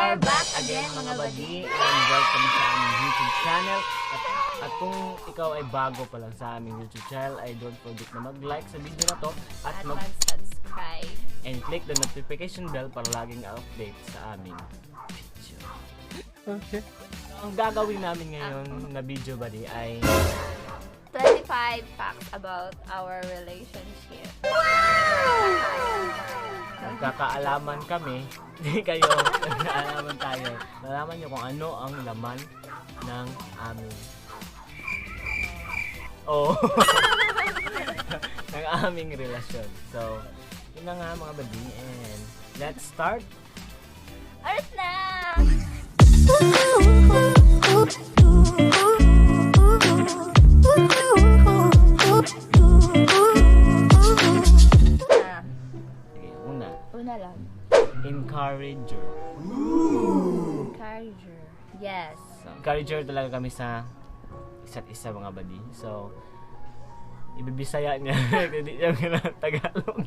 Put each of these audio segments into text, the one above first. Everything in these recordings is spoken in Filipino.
are back again mga badi and welcome sa aming YouTube channel. At kung ikaw ay bago pa lang sa aming YouTube channel, ay don't forget na mag-like sa video na to at mag-subscribe and click the notification bell para laging update sa aming video. Okay. Ang gagawin namin ngayon na video badi ay 25 facts about our relationship. Nagkakaalaman kami, hindi kayo, nagkakaalaman tayo. Nalaman nyo kung ano ang laman ng aming ng aming relasyon. So, yun na nga mga badi, and let's start! Earth na! Una lang. Encourager. Encourager. Yes. So, encourager talaga kami sa isa't isa mga badi. So, ibibisaya niya. Hindi niya Tagalog.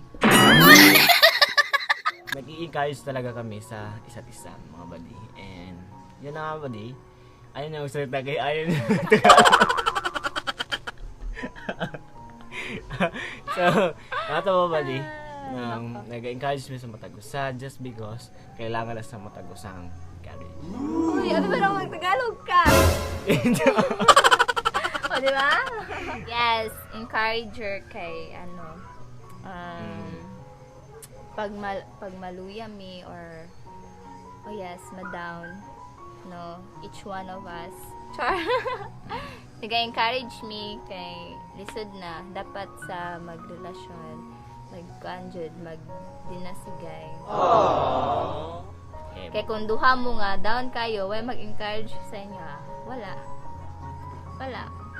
Nag-i-encourage talaga kami sa isa't isa mga badi. And, yun na nga badi. Ayaw niya magsalita kay ayaw niya Tagalog. So, nakatawa badi. Nag-encourage me sa matagusa just because kailangan na sa matagusang encourage. Uy, ano ba naman mag-Tagalog ka? O, di ba? Yes, encourager kay pag maluya me or ma-down, no, each one of us. Char. Nag-encourage me kay lisod na dapat sa magrelasyon. Mag-dinasigay. Kaya kung duha mo nga, down kayo, way mag-encourage sa inyo, wala.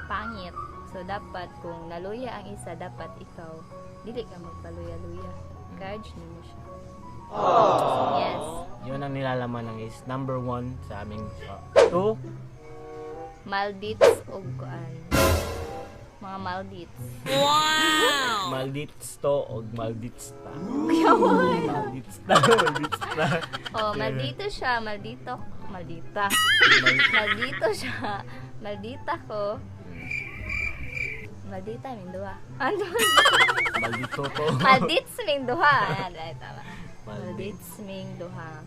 Pangit. So, dapat, kung naluya ang isa, dapat ikaw, dili ka magpaluya-luya. Encourage niyo siya. Yes. Yun ang nilalaman ng is number 1 sa aming 2. Maldits o kuan. Mga maldits. Wow! Maldits to o maldits ta. Yawan! Maldits ta. Oh, maldito siya. Maldita. Maldito siya. Maldita ko. Maldita ming duha. Ano? Maldito to. Maldits ming duha. Ay, tama. Maldits ming duha.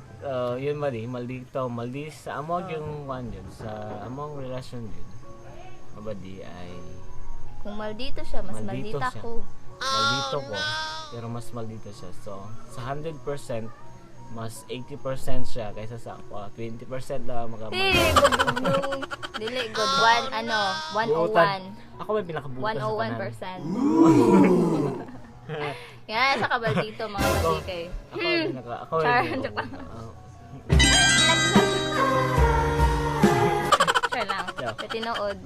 Yun mali. Maldito. Maldis. Sa among yung one yun. Sa among relasyon yun. Mabadi ay kung maldito siya, mas maldita ko. Maldito ko, pero mas maldito siya. So, sa 100%, mas 80% siya kaysa sa ako. 20% lang makamali. Good. Dili, good. 101. Ako may pinakabutas sa kanan. 101%. Yan, sa kabaldito, mga badi kay. Ako may Sure lang. Petinood.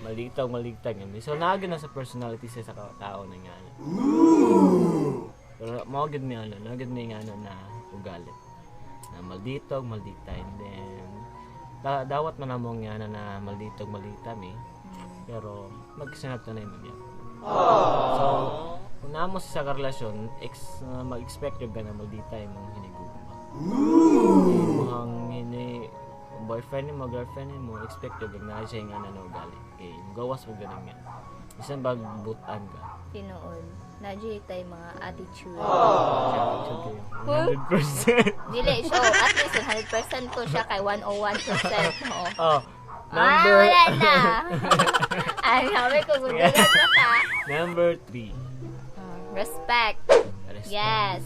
Maligtag yun. So, naagin na sa personality sa tao na nga. Pero, maagin mo yung na ugalit. Na malditog, maldita. And then, dawat man namong nga na malditog, maldita mi. Pero, magsinap na yun niya. So, kung naamo sa karelasyon, mag-expect yung na maldita yung mga hinigugma. Yung boyfriend mo, girlfriend mo, expect yung na siya yung ugalit. Okay, gawas mo ganun nga. Isang bagbutan ka. Tinood. Nadyo tayo mga attitude. Attitude kayo. 100%. Dili, so at least 100% ko siya kay 101%. Number... wala na. Ay, sabi ko, gugulat na ka. Number 3. Respect. Yes.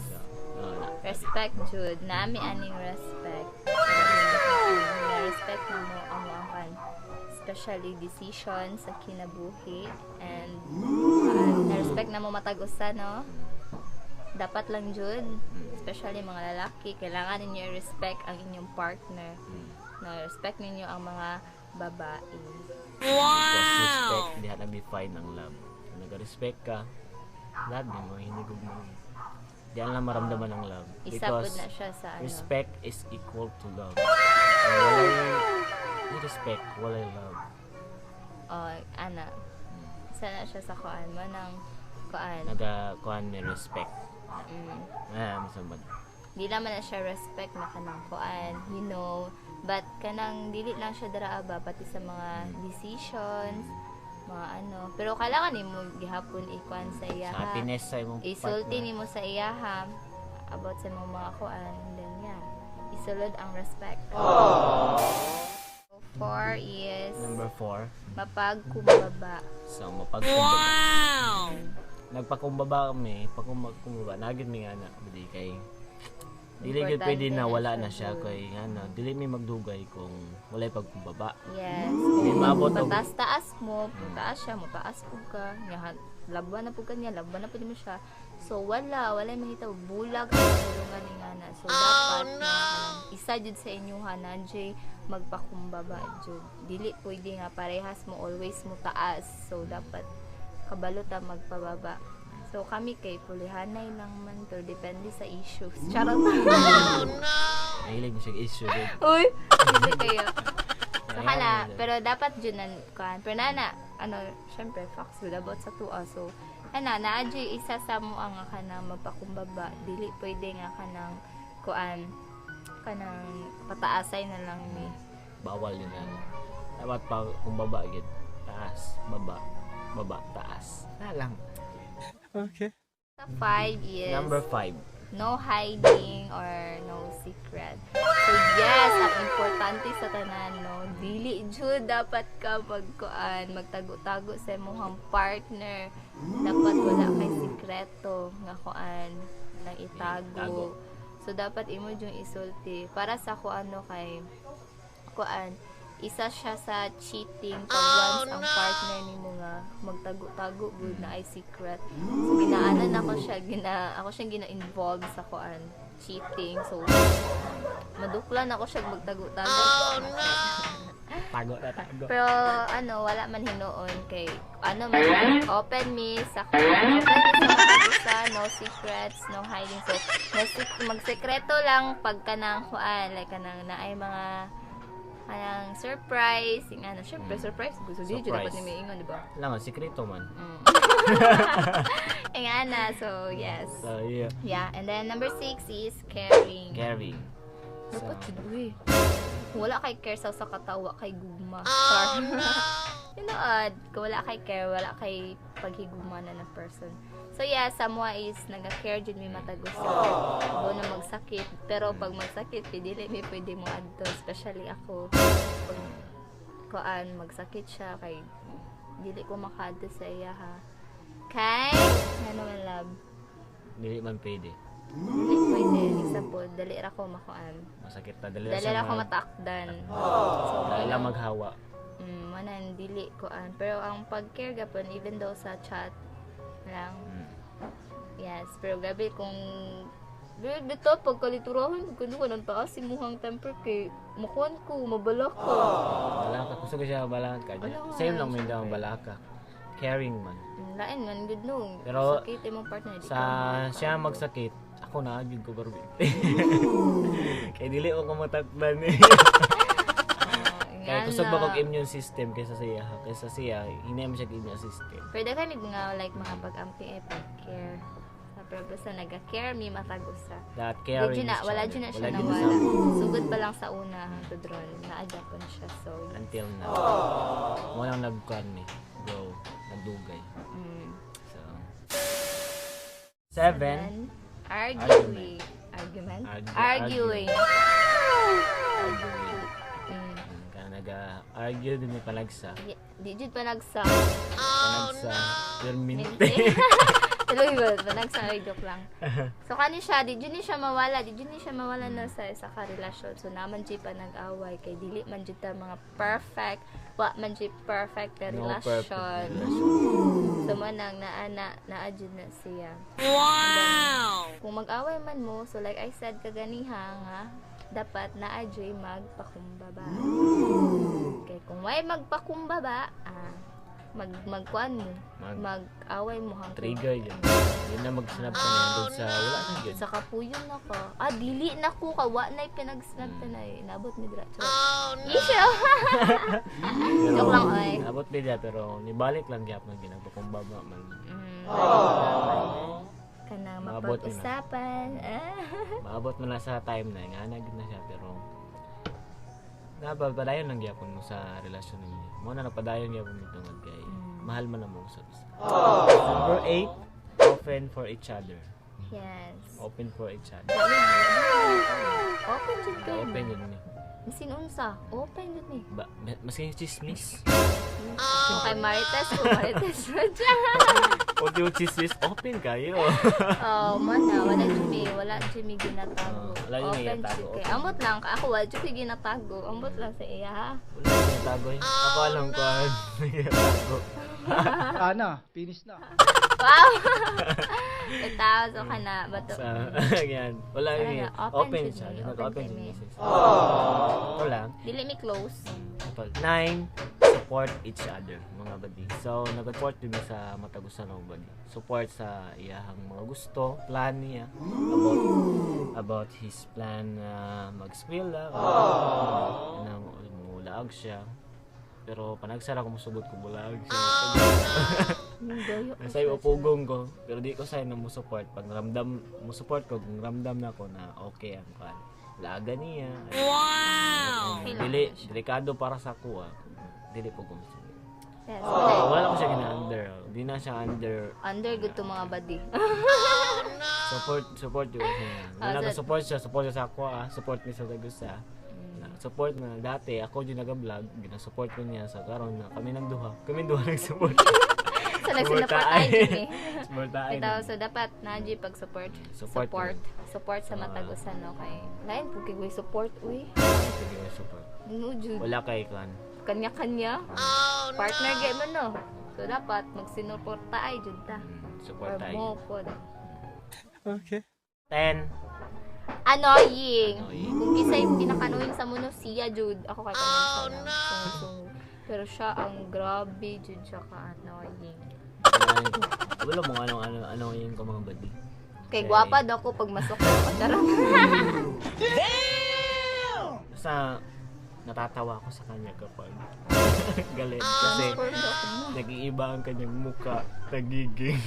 Respect, Jude. Nami aning respect. Respect na mo ang mga especially decision sa kinabuhi and na-respect na mo matag-usa, no? Dapat lang, Jude, especially mga lalaki, kailangan ninyo i-respect ang inyong partner. No, respect ninyo ang mga babae. Because respect, hindi nag-define ng love. Kung nag-respect ka, lahat din mga hinigog mo. Diyan lang maramdaman ng love. Isabod na siya sa respect is equal to love. Walay respect, walay love. Sana siya sa kuan mo ng kuan. Kuan may respect. Masambad. di naman na siya respect na kanang kuan, you know, but kanang dili lang siya daraaba pati sa mga decisions, mga ano, pero kailangan nimo gihapon ikuan sa iya Sa happiness sa imong isulti nimo sa iya about sa mga kuan, and then yeah, isulod ang respect. So, 4 is Number 4. mapagkumbaba. So, mapagkumbaba. Nagpakumbaba kami, pakumbaba, nagid mi nga na, di kay dili gid Importante pwede na na wala siya, na siya good. kay nga dili mi magdugay kung walay pagkumbaba. Yes. Di maabot og Pataas-taas mo, pataas siya, mataas po ka. Nga, laban na po ka niya, laban na po mo siya. So, wala mahitaw. Bulag ang tulungan ni Ngana. So, dapat na isa jud sa inyo na jay magpakumbaba jud. Dili pwede nga parehas mo, always mo taas. So, dapat kabalo ta magpababa. So, kami kay pulihanay lang man to. Depende sa issues. Charot. mahilig mo siya issue gid. Uy! Hindi kayo. So, Ayan, hala, ayan. pero dapat dyan na, kuhan. Pero na, ano, syempre, facts will about sa tuwa. So, naadyo isa sa mo ang nga kanang magpakumbaba. Dili pwede nga kanang, kuhan, kanang pataasay na lang ni. Bawal yun na. Dapat pa kumbaba gid. Taas, baba, taas. Na lang. Okay. Sa 5 is Number 5. no hiding or no secret. So yes, ang importante sa tanan, no, dili jud dapat ka magtago-tago sa imong partner. Dapat wala kay sikreto nga kuan nang Tago. itago. So dapat imo jud isulti para sa kuano kay kuan isa siya sa cheating pag once ang partner nimo nga magtago-tago gud na ay secret. So ginaanan ako siya gina-involve sa kuan cheating. So maduklan ako siya magtago-tago. Tago na tago. Pero ano, wala man hinuon kay ano man open me sa kuan. Open me sa no secrets, no hiding. So magsekreto lang pag kanang kuan like kanang naay mga kanang surprise, yung ano, syempre surprise gusto di jud dapat ni may ingon, di ba? Lang, sikreto man. Yung ana, so yes. So, yeah. Yeah, and then number 6 is caring. Caring. So, Dapat jud uy. Wala kay care sa katawa kay gugma. You know, kung wala kay care, wala kay paghigugma na ng person. So yeah, Samoa is naga-care jud mi matagos sa abo na magsakit. Pero pag magsakit, dili mi pwede mo adto, especially ako. Pag kuan magsakit siya kay dili ko makaadto sa iya ha. Kay ano man love. dili man pwede. Dili pwede isa po dali ra ko makuan. Masakit na. Dali Dali ra ko matakdan. So Dali lang maghawa. manan dili kuan. Pero ang pag-care gapon even though sa chat lang. Yes, pero gabi kung dito pagkaliturahan kuno ko nang taas imuhang temper kay makuan ko mabalak ko. Balaka. Gusto ko siya balaka. Same lang may daw balaka. Caring man. Lain man good no. Pero sakit imong partner di Sa ka siya magsakit, ako na agad ko barbie. Kaya dili ko matakdan eh. Kaya kusog ba kong immune system kaysa siya. Kaysa siya, hindi mo siya immune system. Pwede ka nga like mga pag-ampi ay pag-care. Pero basta nag-care mi matagusa. That caring is Wala dyan na siya din nawala. sa- Sugod pa lang sa una hangtod ron. Naadya pa na siya. So, Until now. Walang nagkuhan eh. Bro, nagdugay. So, 7. then, arguing. Argument? Arguing. Arguing. Kaya nag-argue din may palagsa. Di jud pa nagsa. Palagsa. Permanente. Tuloy ba? Nagsa ay joke lang. So kani siya, di jud ni siya mawala na sa karelasyon. So naman jud pa nag-away kay dili man jud ta mga perfect, wa man jud perfect na No relasyon. perfect. So manang naa jud na siya. Wow. Kung mag-away man mo, so like I said kaganiha nga, dapat naa jud magpakumbaba. Okay, kung way magpakumbaba, magkuan mo, mag-away mo hangtod Trigger yun. Yun na mag-snap ka na doon sa wala na yun. sa kapuyon na ka. Dili na ko kawa na pinag-snap ta na inabot mi dira. Isyo. Joke lang oy. Abot din pero nibalik lang gyap ng ginagpakumbaba man. kanang Maabot na. mapag-usapan. Maabot mo na sa time na nga na gid na siya pero napapadayon lang gyapon mo sa relasyon ninyo. Mo na napadayon gyapon mo tungod kay mahal man na mo sa isa. Number 8, open for each other. Yes. Open for each other. Open jud kayo. Open yun ni. Bisin unsa, open jud ni. Maski chismis. Kung kay Marites, jud siya. O di yung chismis, open kayo. Oh, wala jud mi ginatago. Wala yung Open ginatago, jud kay. open. Ambot lang ka ako wala jud mi ginatago. Ambot lang sa iya. Ha? Wala yung tagoy. Ako alam ko. Tago. Ana, finish na. Wow. Itaw so kana bato. Sa, yan. Wala yung Talaga, open open siya. siya, Nag-open open siya. kami. Ito lang. Dili mi close. 9, support each other, mga badi. So, nag-support din sa matagusan ng badi. Support sa iyahang mga gusto, plan niya about his plan na mag-eskwela, na mulaag siya. Pero panagsara ko musubot ko bulag siya. Nasa iyo pugong ko, pero di ko say na mo support. Pag ramdam mo support ko, kung ramdam na ko na okay ang kan. Laga niya. Wow! Dili, delikado para sa kuha. Dili po gusto. Yes. Wala ko siya gina-under. Di na siya under. Under good to mga body. Support yun siya. Wala ko support siya sa kuha. Support niya sa Dagusa. Support na dati, ako yung nag-vlog. Gina-support ko niya sa karon na kami ng duha. Kami duha nag-support. So, nag-support ay Jimmy. Supportaan. Ito, so dapat na pag-support. Support sa matagusan, okay? Lain po kay support, uy. Sige, support. No, Jude. Wala kay kan. Kanya-kanya. Partner game mo, no? So, dapat magsinuporta ay, Jude ta. Support Or tayo. mo po. Okay. 10. Annoying. Annoying. Kung isa yung pinaka-annoying sa mundo, siya, Jude. Ako kay kanina so, pero siya ang grabe, Jude, siya ka-annoying. Wala mo anong yung ko mga badi. Kay gwapa daw ko pag masok ko. Charot. Basta natatawa ako sa kanya kapag galit kasi nag-iiba ang kanyang muka, nagiging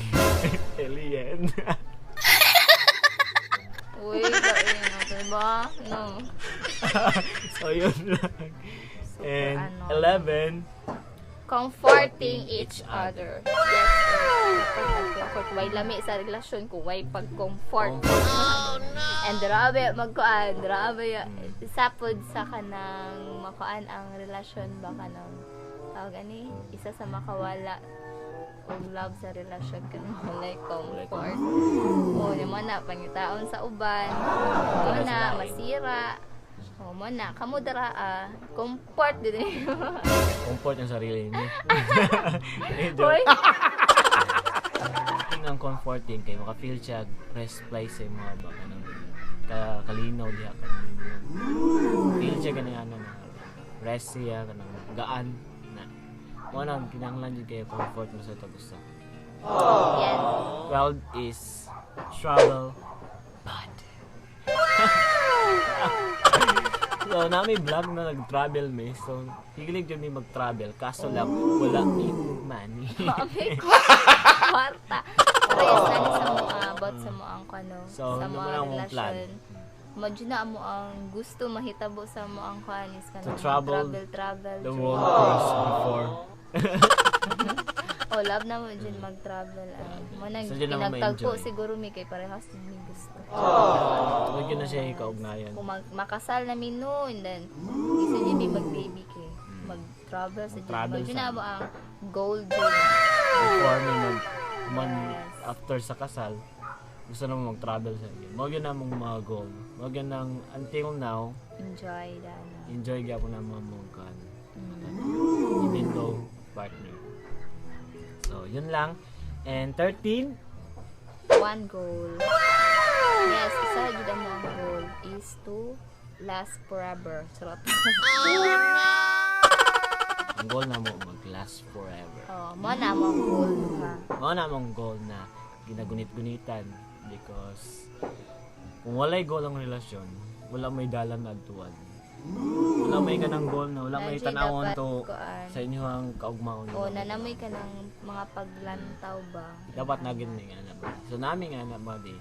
alien. Uy, dahil na, diba? No. So yun lang. And Super 11, comforting each other. Yes, comfort. Way lami sa relasyon ko, way pag-comfort. And grabe, grabe. Sapod sa kanang makuan ang relasyon ba kanang tawag ani isa sa makawala og love sa relasyon kanang walay comfort. O naman na pangitaon sa uban. O na masira. O mo na kamo dara comfort din. comfort yung sarili niya. Hoy. Ang comforting kay maka-feel siya rest place sa mga baka ng kalinaw diha ka. Feel siya ganyan na rest siya kanang gaan na. Mo nang kinahanglan jud kay comfort mo sa tagusa. Yes. 12 is travel bad. So, nami vlog na nag-travel me. So, higilig yun may mag-travel. Kaso lang, wala yung money. Mami ko. Kwarta. Pero yes, nani sa mo, about sa mo ang kano, So, sa ano mga mo lang mong plan? relasyon. Madyo na mo ang gusto mahitabo sa mo ang kanis ka To travel travel. the world first before. Oh, love na mo dyan mag-travel. Mo nang So, dyan naman pinagtagpo ma-enjoy. siguro mi kay parehas din mi gusto. Huwag yun na siya ikaugnayan. Kung makasal na mi noon, then isa dyan mi mag-baby kay mag-travel sa dyan. Mag-travel Madyo sa- na mo ang goal dyan. Before me after sa kasal, gusto na mo mag-travel sa iyo. Huwag yun na mong mga goal. Huwag yun nang until now, Enjoy that. enjoy gyapon na mga kan. Even though partner. So, yun lang. And 13, One goal. Yes, isa jud mo ang goal is to last forever. Charot. ang goal na mo mag-last forever. Oh, mo na mo ang goal ha. Mao na mong goal na ginagunit-gunitan because kung walay goal ang relasyon, wala may dalan na agtuan. Wala may ka ng goal na, wala may Nadyo tanawon dapat to kuan. sa inyo ang kaugmaon. O nanamoy ka ng mga paglantaw ba? Dapat na gini nga na ba. So namin nga na ba di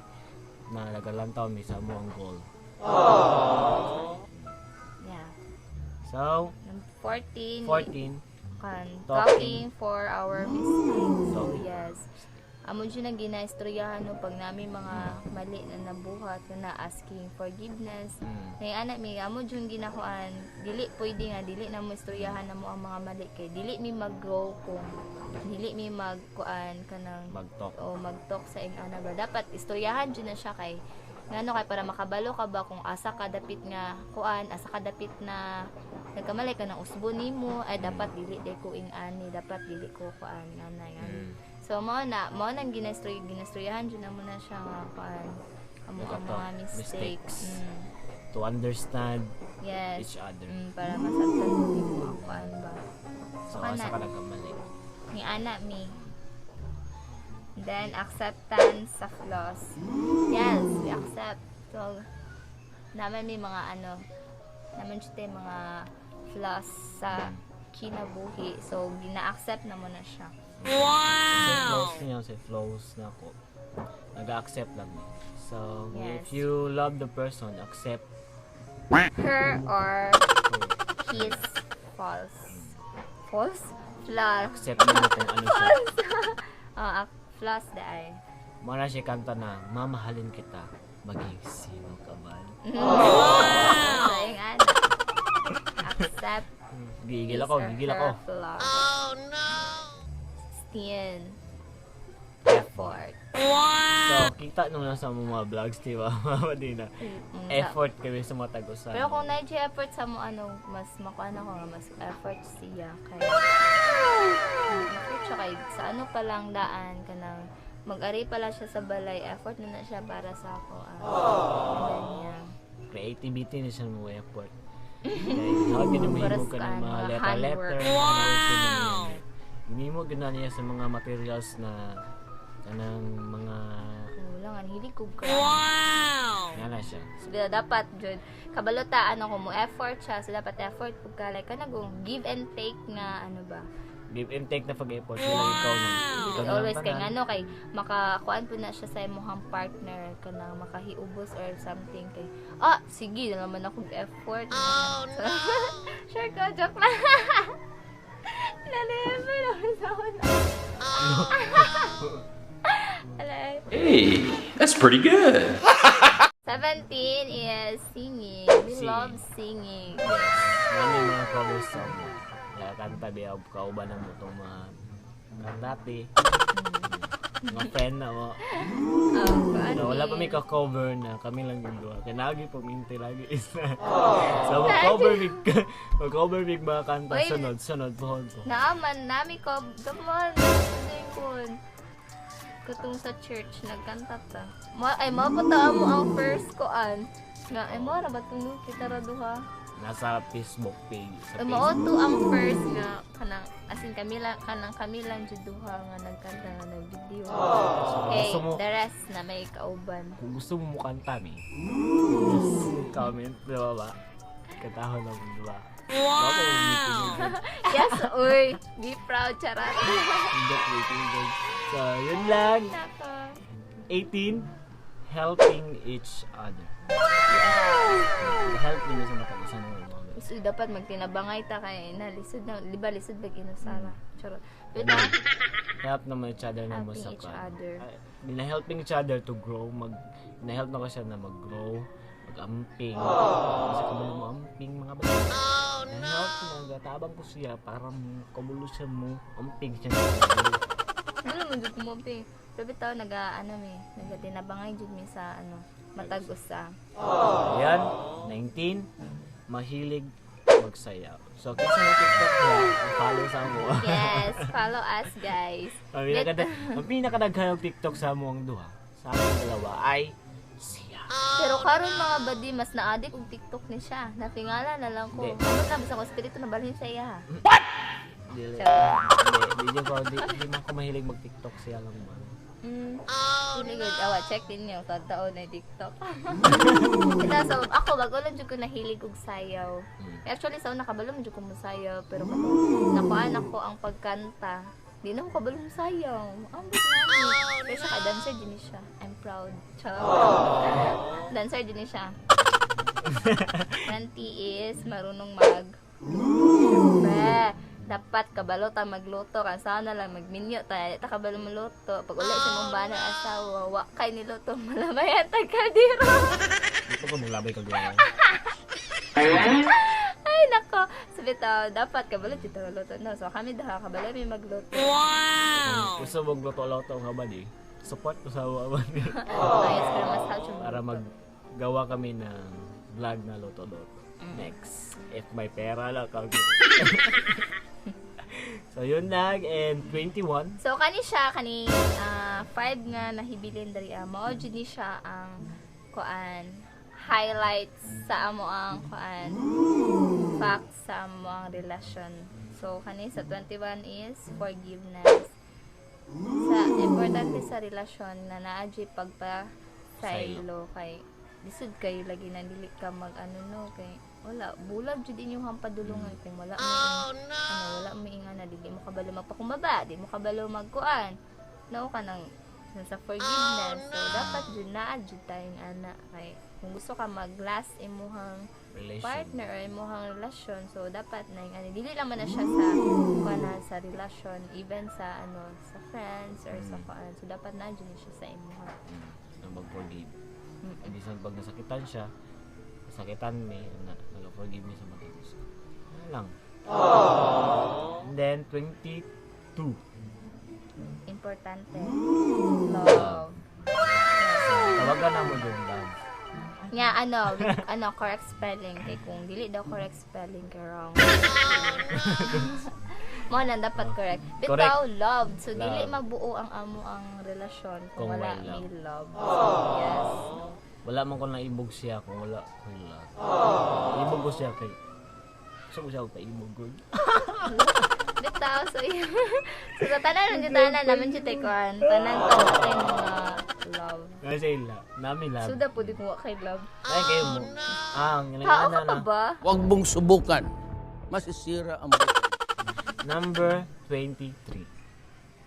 na nagalantaw mi sa mo ang goal. Yeah. So, Number 14. 14, Kan Talking. talking for our mistakes. So Talking. yes. Amo dyan na ginaistoryahan no pag namin mga mali na nabuhat na asking forgiveness. Ngay anak mi amo dyan ginakuan dili pwede nga dili na mo istoryahan na mo ang mga mali kay dili mi mag-grow kung dili mi magkuan kanang mag-talk. o mag-talk sa ing ana ba dapat istoryahan dyan na siya kay ngano kay para makabalo ka ba kung asa ka dapit nga kuan asa ka dapit na nagkamali ka ng usbo nimo ay dapat dili day ko ing ani dapat dili ko kuan nanay so mo nang ginastoryahan dyan na mo na siya nga kuan amo ang mga mistakes. To understand Yes. each other. Para masabtan mo ang kuan ba. So, Kana. asa ka nagkamali. Ni ana mi. Then acceptance sa flaws. Yes, we accept. So naman may mga naman siya mga flaws sa kinabuhi. So gina-accept na mo na siya. Sa flows niya, sa flows na ako. Nag-accept lang. So, Yes. if you love the person, accept Her or his false. False? Flaws. accept mo kung ano siya. Flaws dahil. Mara siya kanta na, mamahalin kita, maging sino ka man. So, yung accept Gigil his ako, or gigil her ako. flaws. Oh no! 16. Effort. So, kita nung nasa mga vlogs, di ba? Di na. Effort kami sa mga tagusan. Pero kung na-effort sa mo mas makuha ko nga mas effort siya kay effort siya kay sa pa lang daan kanang mag-ari pala siya sa balay effort na siya para sa ako ganyan. Creativity na siya mo effort. Kaya, hawag yun mo Paras ka ng ka, mga mga letter-letter. handwork. Hindi mo gina niya sa mga materials na kanang mga Wala nga hilig ko ka. Wow. nga na siya. So, dapat jud kabalutaan ako mo effort siya so dapat effort pug kalay ka nagong give and take nga ba. Give and take na pag-effort. Wow. Ikaw nang Always kay ngano kay makakuan po na siya sa imong partner kanang makahiubos or something kay sige na naman ako effort. Oh no. Sure ko joke lang. Nalebe naman sa ako. Alay. Hey, that's pretty good. 17 is singing. We Singing. love singing. Nami mga cover song. Kaya kanta biya kauban ng mo itong mga kantati. Mga friend na mo. So, wala pa may ka-cover na kami lang yung dua. Kaya lagi puminti lagi isa. So, mag-cover big mga kanta. Uy. Sunod pohon ko. Naaman nami ko. Come on. Singkon. Katong sa church nagkanta ta. Mapunta mo ang first koan. Nga mo ra ba tunog kita ra duha. Nasa Facebook page. Sa Mao Facebook. to ang first nga kanang asin kami lang jud duha nga nagkanta nga nag-video. Okay, Gusto mo, the rest na may kauban. kung gusto mo mukanta mi, comment, di ba? Katahon lang, di ba? Wow! Yes, uy. Be proud, charot. So, yun lang. Nako. 18, helping each other. Help nyo sa matagusan ng mga. So, dapat magtinabangay ta kay na lisod na, di ba lisod ba ginusara? Charot. Pero Help naman each other na mo helping sa each other. helping each other to grow. Na-help na ko siya na mag-grow, mag-amping. Kasi kabalo mo amping mga bata. Oh, no! Na-help na, gatabang ko siya para kabulo siya mo, amping siya. Wala mo jud mo pe. Pero bitaw nagatinabangay jud mi sa matag usa. Ayan, 19, mahilig magsayaw. So, kung sa TikTok mo, follow sa mo. Yes, follow us guys. Ang pinakadaghang TikTok sa mo ang duha, sa aming dalawa ay siya. Pero karon mga badi mas na-addict og TikTok ni siya. Natingala na lang ko. Hindi. Ano na basta ko espiritu na balhin sa iya. Hindi man ko mahilig mag-TikTok siya lang man. Really good. Awa, check din niyo. Tataon na TikTok. Kita, so, ako, bago lang dyan ko nahilig og sayaw. Actually, sa una, kabalo mo dyan ko musayaw. Pero kung nakuhaan ako ang pagkanta, di na ako kabalo musayaw. Ang good na. Pero siya ka, dancer din siya. I'm proud. Dancer din siya. 20 is marunong Siyempre, dapat kabalo ta magluto ka sana lang magminyo ta kabalo maluto pag ulit sa mong banang asawa wa kay niluto malamayan tag kaldero. Dito ko maglabay ka gaya. Ay nako, sabitaw dapat kabalo dito luto no. So kami daha kabalo may magluto. Gusto mong luto-luto nga ba di? Support ko sa awan. Ayos pero mas help siya Para maggawa kami ng vlog na luto-luto. Next, if may pera lang kami. So yun lang, and 21. So kani siya 5 nga nahibilin diri mao jud ni siya ang kuan highlights sa amo ang kuan facts sa amo ang relasyon. So kani sa 21 is forgiveness. Sa importante sa relasyon na naa jud pagpasaylo kay lisod kayo lagi na dili ka mag kay wala bulag jud inyong hampadulungan kung wala wala mo inga na di mo kabalo magpakumbaba, di mo kabalo magkuan. Nao ka nang sa forgiveness. So dapat jud naa jud tayong ana kay kung gusto ka mag-last imuhang partner or imuhang relasyon, so dapat na yung dili lang man na siya sa kuana sa relasyon, even sa sa friends or sa kuan. So dapat na jud siya sa imuha. Na mag-forgive. Hindi sa pag nasakitan siya, nasakitan me, nag-forgive me sa mga gusto. Ano lang. And then, 22. Importante. Love. Tawagan na mo dun lang. Nga, correct spelling. Kay kung dili daw correct spelling, kay wrong. Mo na dapat correct. Bitaw, love. So, dili magbuo ang amo ang relasyon kung wala may love. So, yes. Wala man ko naibog siya kung wala. Ibog ko siya kay gusto ko siya pa ibog ko. Bitaw, so sa tanan naman siya tayo tanan kay mga love. Kasi namin love. Suda po di ko kay love. Ay kayo mo. Tao ka pa ba? Huwag mong subukan. Masisira ang buhay. Number 23.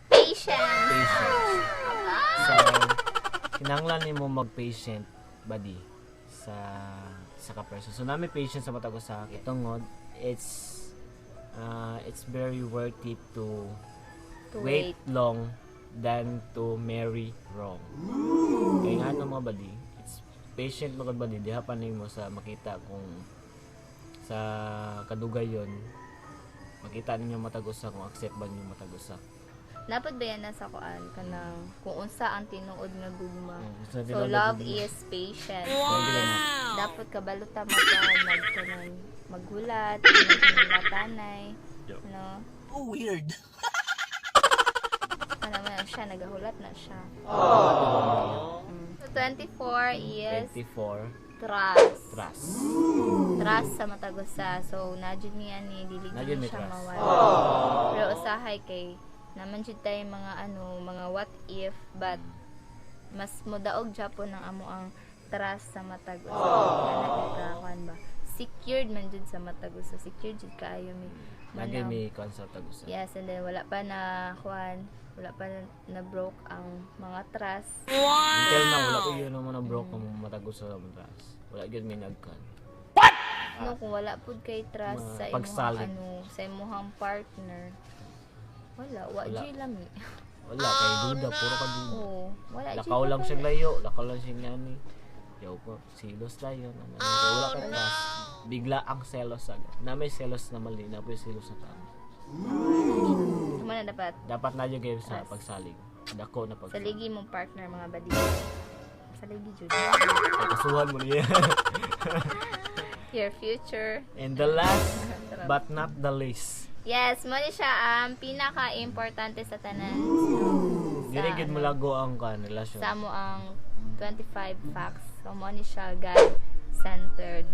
Patience. Patience. So, kinanglan nimo mag-patient buddy sa ka-person. So, namin patience sa matagos sa itong it's very worth it to wait long than to marry wrong. Kaya nga mga buddy, it's patient mga buddy, diha pa nimo sa makita kung sa kadugayon makita ninyo matagusa kung accept ba ninyo matagusa. Dapat ba yan nasa kuan kanang kung unsa ang tinuod nga gugma. So love is patient. Dapat kabalo ta maghulat, maglatanay. Weird. Ano man siya nagahulat na siya. So 24 is 24 trust sa matagusa. So najud niya ni dili siya mawala. Pero usahay kay naman jud tay mga what if, but mas modaog japon ang amo ang trust sa matagusa. Kana kan ba? Secured man jud sa matagusa. Secured jud kaayo mi. Lagi may concept tagusa. Yes, and then wala pa na broke ang mga trust. Until na wala ko yun naman na broke ang matagusa sa trust. Wala gyud may nagkan. No, kung wala pud kay trust sa imong sa imong partner. Wala lami. Wala kay duda, puro ka duda. Oo, wala lakaw lang siya layo, lakaw lang siya ngani. Yaw po, silos layo. Wala ka trust. Bigla ang selos agad. Na may selos na mali, na po yung selos na tama. Sumana dapat na yung game sa pagsalig. Dako na pagsalig. Saligi mong partner mga badi. Saligi jud. Kasuhan mo niya. Your future. And the last but not the least. Yes, mo ni siya ang pinaka-importante sa tanan. Dinigid mo lago ang relasyon. Sa mo ang 25 facts. So mo ni siya God-centered.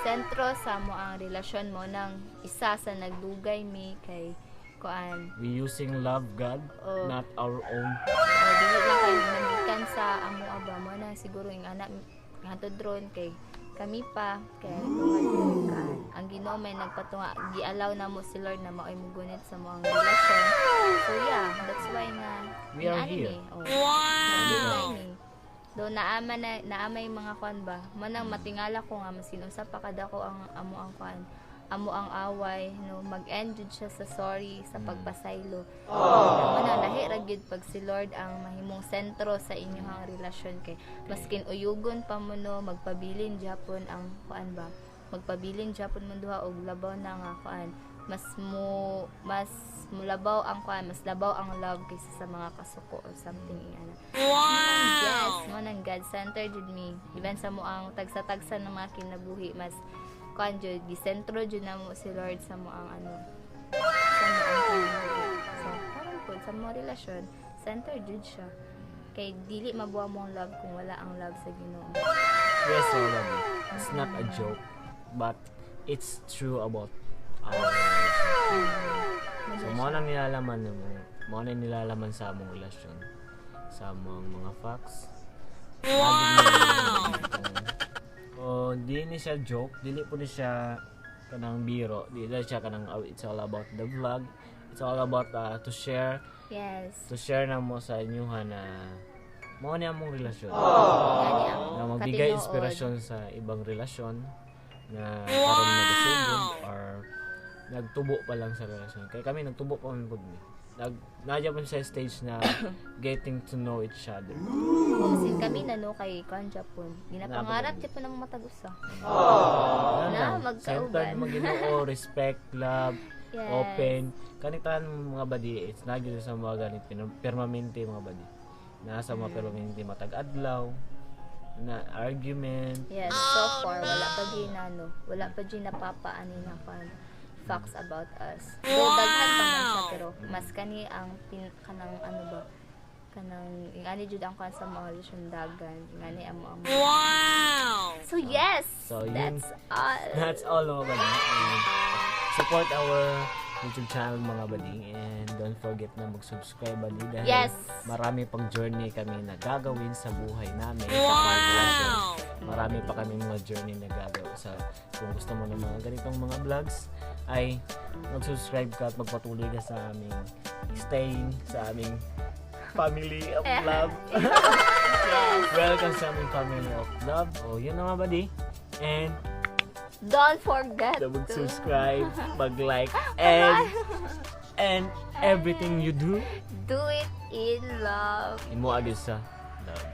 Sentro sa mo ang relasyon mo nang isa sa nagdugay mi kay kuan. We using love God, Oh. not our own. Dili lang kay nangikan sa amo aba mo na siguro yung anak hantod ron kay kami pa kay tungod kaan. Ang Ginoo may nagpatunga gi-allow na mo si Lord na maoy mugunit sa moang relasyon. So yeah, that's why nga We are ani here. ni. Oh. Wow. Do naamay mga kuan ba? Manang matingala ko nga masin usa pa kadako ang amo ang kuan. Amo ang away no mag-end jud siya sa sorry sa pagpasaylo. Mana lahi ra gyud pag si Lord ang mahimong sentro sa inyong relasyon kay maskin uyugon pa mo no magpabilin japon ang kuan ba. Magpabilin japon mo duha og labaw na nga kuan. Mas mulabaw ang kuan, mas labaw ang love kaysa sa mga kasuko or something ana. Wow! Yes, mo nang God-centered jud me. Even sa mo ang tagsa-tagsa ng mga kinabuhi mas kuan jud gisentro jud namo si Lord sa mo ang ano. Sa mo ang kinabuhi. So, parang po sa mo relasyon, center jud siya. Kay dili mabuha mo ang love kung wala ang love sa Ginoo. Yes, already. It's not a joke, but it's true about our relationship. So, mo nang nilalaman sa among relasyon, sa among mga facts. Wow! O, di ni siya joke, dili po ni siya kanang biro, dili siya kanang it's all about the vlog, it's all about to share Yes. na mo sa inyo na mo ni among relasyon. Gani ang Na magbigay katinuod. inspirasyon sa ibang relasyon na karon nagsugod or nagtubo pa lang sa relasyon. Kaya kami nagtubo pa man pud ni. Nadya pa sa stage na getting to know each other. Sin kami na no kay kuan Japon. Ginapangarap ti po nang matag-usa. Na, magkauban. Center na Ginoo, respect, love, Yes. open. Kanitan mga badi, it's not just sa mga ganit permanente mga badi. Nasa mga permanente matag-adlaw na argument. Yes, so far wala pa ginano. Wala pa napapaanin na kuan facts about us. Though daghan pa man siya pero mas kani ang kanang ano ba kanang ingani jud ang kuan sa mga relasyon dagan ingani amo. Wow. So yes, So, yun. that's all. That's all mga bading. And support our YouTube channel mga bading and don't forget na mag-subscribe bading dahil Yes. marami pang journey kami na gagawin sa buhay namin sa relasyon. Marami pa kami mga journey na gagawa sa kung gusto mo ng mga ganitong mga vlogs ay mag-subscribe ka at magpatuloy ka sa aming staying sa aming family of love. Welcome sa aming family of love. O yun na mga buddy. And Don't forget na to mag-subscribe, mag-like, and everything you do it in love. imo agad sa love.